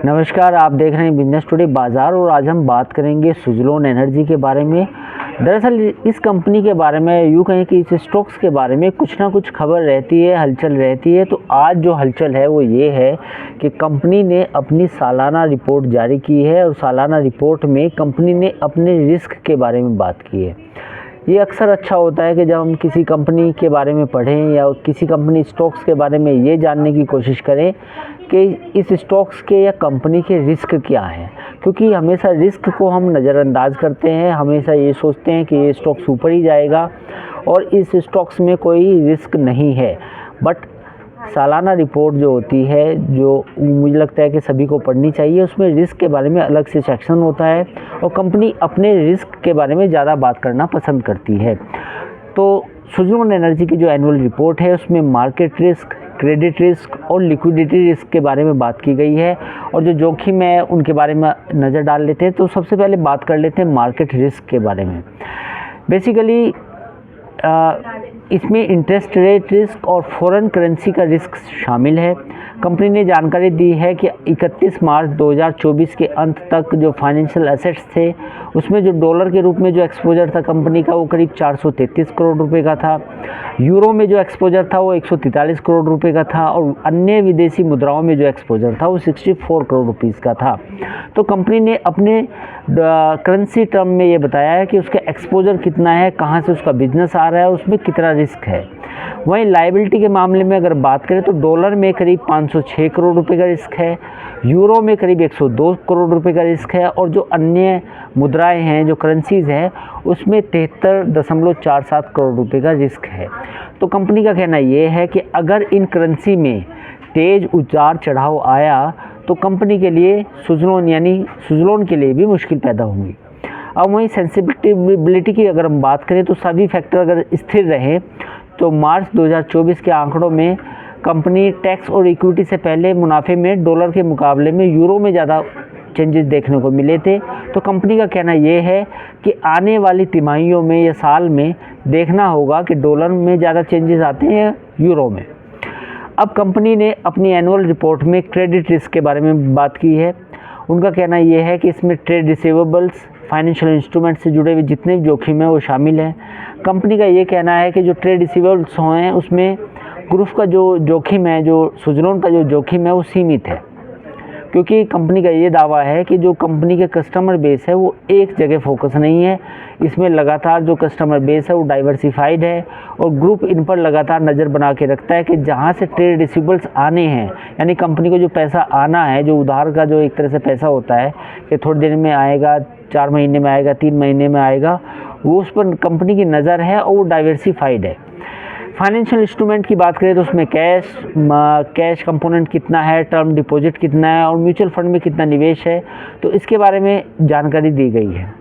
नमस्कार, आप देख रहे हैं बिजनेस टुडे बाज़ार और आज हम बात करेंगे सुज़लोन एनर्जी के बारे में। दरअसल इस कंपनी के बारे में यूँ कहें कि इस स्टॉक्स के बारे में कुछ ना कुछ खबर रहती है, हलचल रहती है। तो आज जो हलचल है वो ये है कि कंपनी ने अपनी सालाना रिपोर्ट जारी की है और सालाना रिपोर्ट में कंपनी ने अपने रिस्क के बारे में बात की है। ये अक्सर अच्छा होता है कि जब हम किसी कंपनी के बारे में पढ़ें या किसी कंपनी स्टॉक्स के बारे में ये जानने की कोशिश करें कि इस स्टॉक्स के या कंपनी के रिस्क क्या हैं, क्योंकि हमेशा रिस्क को हम नज़रअंदाज करते हैं। हमेशा ये सोचते हैं कि ये स्टॉक्स ऊपर ही जाएगा और इस स्टॉक्स में कोई रिस्क नहीं है। बट सालाना रिपोर्ट जो होती है, जो मुझे लगता है कि सभी को पढ़नी चाहिए, उसमें रिस्क के बारे में अलग से सेक्शन होता है और कंपनी अपने रिस्क के बारे में ज़्यादा बात करना पसंद करती है। तो सुज़लोन एनर्जी की जो एनुअल रिपोर्ट है उसमें मार्केट रिस्क, क्रेडिट रिस्क और लिक्विडिटी रिस्क के बारे में बात की गई है और जो जोखिम है उनके बारे में नज़र डाल लेते हैं। तो सबसे पहले बात कर लेते हैं मार्केट रिस्क के बारे में। बेसिकली इसमें इंटरेस्ट रेट रिस्क और फॉरेन करेंसी का रिस्क शामिल है। कंपनी ने जानकारी दी है कि 31 मार्च 2024 के अंत तक जो फाइनेंशियल एसेट्स थे उसमें जो डॉलर के रूप में जो एक्सपोजर था कंपनी का वो करीब 433 करोड़ रुपए का था। यूरो में जो एक्सपोजर था वो 143 करोड़ रुपए का था और अन्य विदेशी मुद्राओं में जो एक्सपोजर था वो 64 करोड़ रुपीस का था। तो कंपनी ने अपने करेंसी टर्म में ये बताया है कि उसका एक्सपोजर कितना है, कहाँ से उसका बिजनेस आ रहा है, उसमें कितना रिस्क है। वहीं लायबिलिटी के मामले में अगर बात करें तो डॉलर में करीब 506 करोड़ रुपए का रिस्क है, यूरो में करीब 102 करोड़ रुपए का रिस्क है और जो अन्य मुद्राएं हैं, जो करेंसीज़ हैं, उसमें 73.47 करोड़ रुपए का रिस्क है। तो कंपनी का कहना ये है कि अगर इन करेंसी में तेज़ उतार चढ़ाव आया तो कंपनी के लिए सुज़लोन के लिए भी मुश्किल पैदा होंगी। अब वहीं सेंसिटिविटी की अगर हम बात करें तो सभी फैक्टर अगर स्थिर रहे तो मार्च 2024 के आंकड़ों में कंपनी टैक्स और इक्विटी से पहले मुनाफे में डॉलर के मुकाबले में यूरो में ज़्यादा चेंजेस देखने को मिले थे। तो कंपनी का कहना यह है कि आने वाली तिमाहियों में या साल में देखना होगा कि डॉलर में ज़्यादा चेंजेस आते हैं यूरो में। अब कंपनी ने अपनी एनुअल रिपोर्ट में क्रेडिट रिस्क के बारे में बात की है। उनका कहना यह है कि इसमें ट्रेड रिसीवेबल्स, फाइनेंशियल इंस्ट्रूमेंट से जुड़े हुए जितने भी जोखिम हैं वो शामिल हैं। कंपनी का ये कहना है कि जो ट्रेड रिसीवेबल्स हैं उसमें ग्रुप का जो जोखिम है, जो सुज़लोन का जो जोखिम है वो सीमित है, क्योंकि कंपनी का ये दावा है कि जो कंपनी के कस्टमर बेस है वो एक जगह फोकस नहीं है। इसमें लगातार जो कस्टमर बेस है वो डाइवर्सिफाइड है और ग्रुप इन पर लगातार नज़र बना के रखता है कि जहाँ से ट्रेड रिसीवेबल्स आने हैं, यानी कंपनी को जो पैसा आना है, जो उधार का जो एक तरह से पैसा होता है कि थोड़ी देर में आएगा, 4 महीने में आएगा, 3 महीने में आएगा, वो उस पर कंपनी की नज़र है और वो डाइवर्सिफाइड है। फाइनेंशियल इंस्ट्रूमेंट की बात करें तो उसमें कैश कंपोनेंट कितना है, टर्म डिपॉजिट कितना है और म्यूचुअल फंड में कितना निवेश है, तो इसके बारे में जानकारी दी गई है।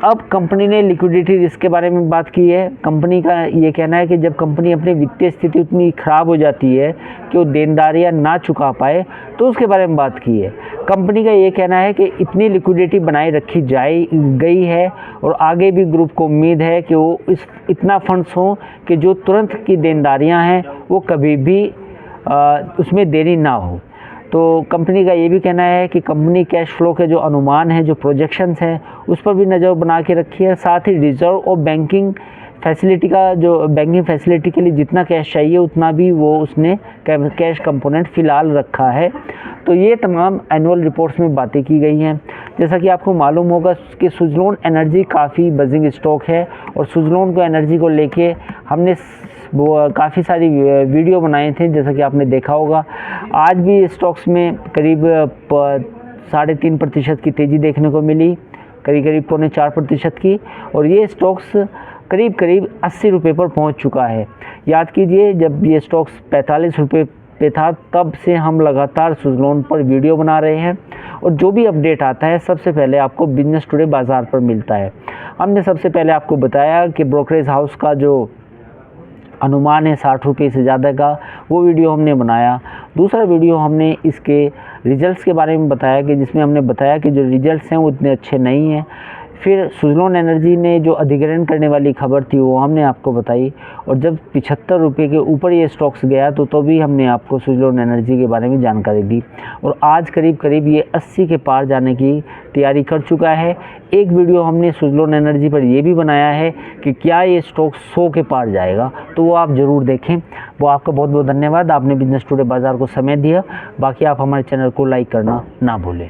अब कंपनी ने लिक्विडिटी रिस्क के बारे में बात की है। कंपनी का ये कहना है कि जब कंपनी अपनी वित्तीय स्थिति उतनी ख़राब हो जाती है कि वो देनदारियाँ ना चुका पाए तो उसके बारे में बात की है। कंपनी का ये कहना है कि इतनी लिक्विडिटी बनाए रखी गई है और आगे भी ग्रुप को उम्मीद है कि वो इतना फंड्स हों कि जो तुरंत की देनदारियाँ हैं वो कभी भी उसमें देरी ना हो। तो कंपनी का ये भी कहना है कि कंपनी कैश फ्लो के जो अनुमान हैं, जो प्रोजेक्शंस हैं, उस पर भी नज़र बना के रखी है। साथ ही रिजर्व और बैंकिंग फैसिलिटी के लिए जितना कैश चाहिए उतना भी वो उसने कैश कंपोनेंट फ़िलहाल रखा है। तो ये तमाम एनुअल रिपोर्ट्स में बातें की गई हैं। जैसा कि आपको मालूम होगा कि सुज़लोन एनर्जी काफ़ी बजिंग स्टॉक है और सुज़लोन को एनर्जी को लेके हमने काफ़ी सारी वीडियो बनाए थे, जैसा कि आपने देखा होगा। आज भी स्टॉक्स में करीब 3.5% की तेज़ी देखने को मिली, करीब 3.25% की, और ये स्टॉक्स करीब 80 रुपये पर पहुंच चुका है। याद कीजिए, जब ये स्टॉक्स 45 रुपये पे था तब से हम लगातार सुज़लोन पर वीडियो बना रहे हैं और जो भी अपडेट आता है सबसे पहले आपको बिजनेस टुडे बाज़ार पर मिलता है। हमने सबसे पहले आपको बताया कि ब्रोकरेज हाउस का जो अनुमान है 60 रुपये से ज़्यादा का, वो वीडियो हमने बनाया। दूसरा वीडियो हमने इसके रिजल्ट्स के बारे में बताया कि जिसमें हमने बताया कि जो रिजल्ट्स हैं वो इतने अच्छे नहीं हैं। फिर सुज़लोन एनर्जी ने जो अधिग्रहण करने वाली खबर थी वो हमने आपको बताई, और जब 75 रुपये के ऊपर ये स्टॉक्स गया तो भी हमने आपको सुज़लोन एनर्जी के बारे में जानकारी दी, और आज करीब करीब ये 80 के पार जाने की तैयारी कर चुका है। एक वीडियो हमने सुज़लोन एनर्जी पर ये भी बनाया है कि क्या ये स्टॉक 100 के पार जाएगा, तो वो आप ज़रूर देखें। वो आपका बहुत बहुत धन्यवाद, आपने बिजनेस टुडे बाज़ार को समय दिया। बाकी आप हमारे चैनल को लाइक करना ना भूलें।